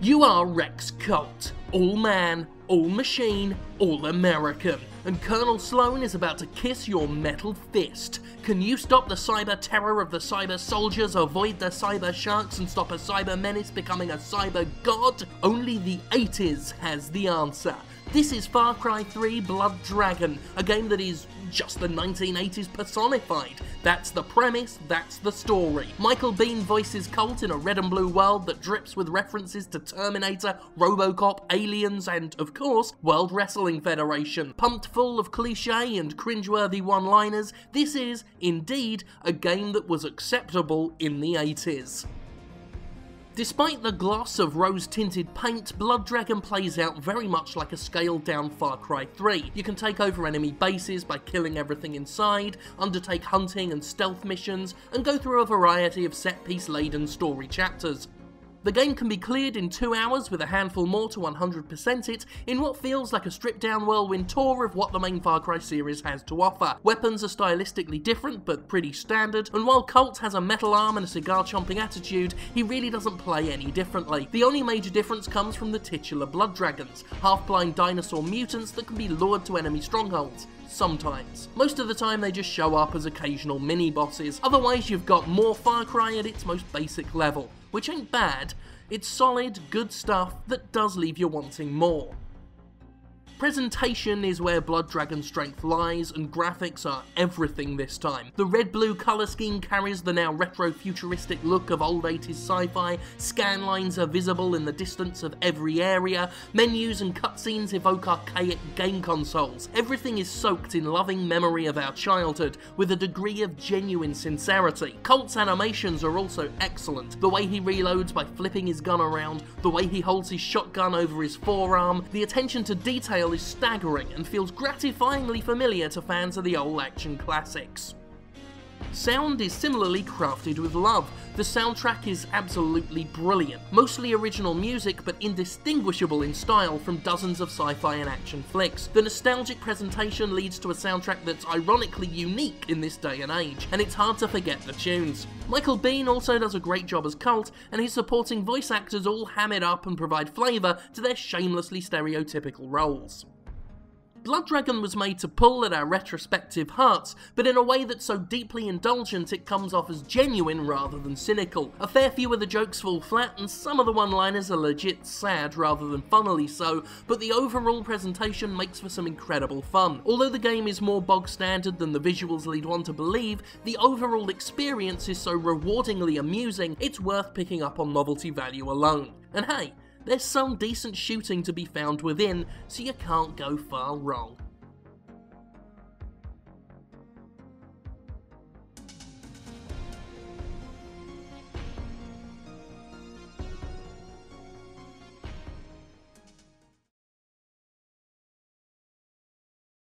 You are Rex Colt, all man, all machine, all American, and Colonel Sloan is about to kiss your metal fist. Can you stop the cyber terror of the cyber soldiers, avoid the cyber sharks, and stop a cyber menace becoming a cyber god? Only the 80s has the answer. This is Far Cry 3 Blood Dragon, a game that is just the 1980s personified. That's the premise, that's the story. Michael Biehn voices Colt in a red and blue world that drips with references to Terminator, RoboCop, Aliens, and, of course, World Wrestling Federation. Pumped full of cliche and cringeworthy one-liners, this is, indeed, a game that was acceptable in the 80s. Despite the gloss of rose-tinted paint, Blood Dragon plays out very much like a scaled-down Far Cry 3. You can take over enemy bases by killing everything inside, undertake hunting and stealth missions, and go through a variety of set-piece-laden story chapters. The game can be cleared in 2 hours with a handful more to 100% it, in what feels like a stripped-down whirlwind tour of what the main Far Cry series has to offer. Weapons are stylistically different, but pretty standard, and while Colt has a metal arm and a cigar-chomping attitude, he really doesn't play any differently. The only major difference comes from the titular Blood Dragons, half-blind dinosaur mutants that can be lured to enemy strongholds. Sometimes. Most of the time they just show up as occasional mini-bosses, otherwise you've got more Far Cry at its most basic level. Which ain't bad, it's solid, good stuff that does leave you wanting more. Presentation is where Blood Dragon's strength lies, and graphics are everything this time. The red-blue colour scheme carries the now retro-futuristic look of old 80s sci-fi, scan lines are visible in the distance of every area, menus and cutscenes evoke archaic game consoles. Everything is soaked in loving memory of our childhood, with a degree of genuine sincerity. Colt's animations are also excellent. The way he reloads by flipping his gun around, the way he holds his shotgun over his forearm, the attention to detail is staggering and feels gratifyingly familiar to fans of the old action classics. Sound is similarly crafted with love. The soundtrack is absolutely brilliant, mostly original music but indistinguishable in style from dozens of sci-fi and action flicks. The nostalgic presentation leads to a soundtrack that's ironically unique in this day and age, and it's hard to forget the tunes. Michael Biehn also does a great job as Colt, and his supporting voice actors all ham it up and provide flavour to their shamelessly stereotypical roles. Blood Dragon was made to pull at our retrospective hearts, but in a way that's so deeply indulgent it comes off as genuine rather than cynical. A fair few of the jokes fall flat, and some of the one-liners are legit sad rather than funnily so, but the overall presentation makes for some incredible fun. Although the game is more bog-standard than the visuals lead one to believe, the overall experience is so rewardingly amusing, it's worth picking up on novelty value alone. And hey, there's some decent shooting to be found within, so you can't go far wrong.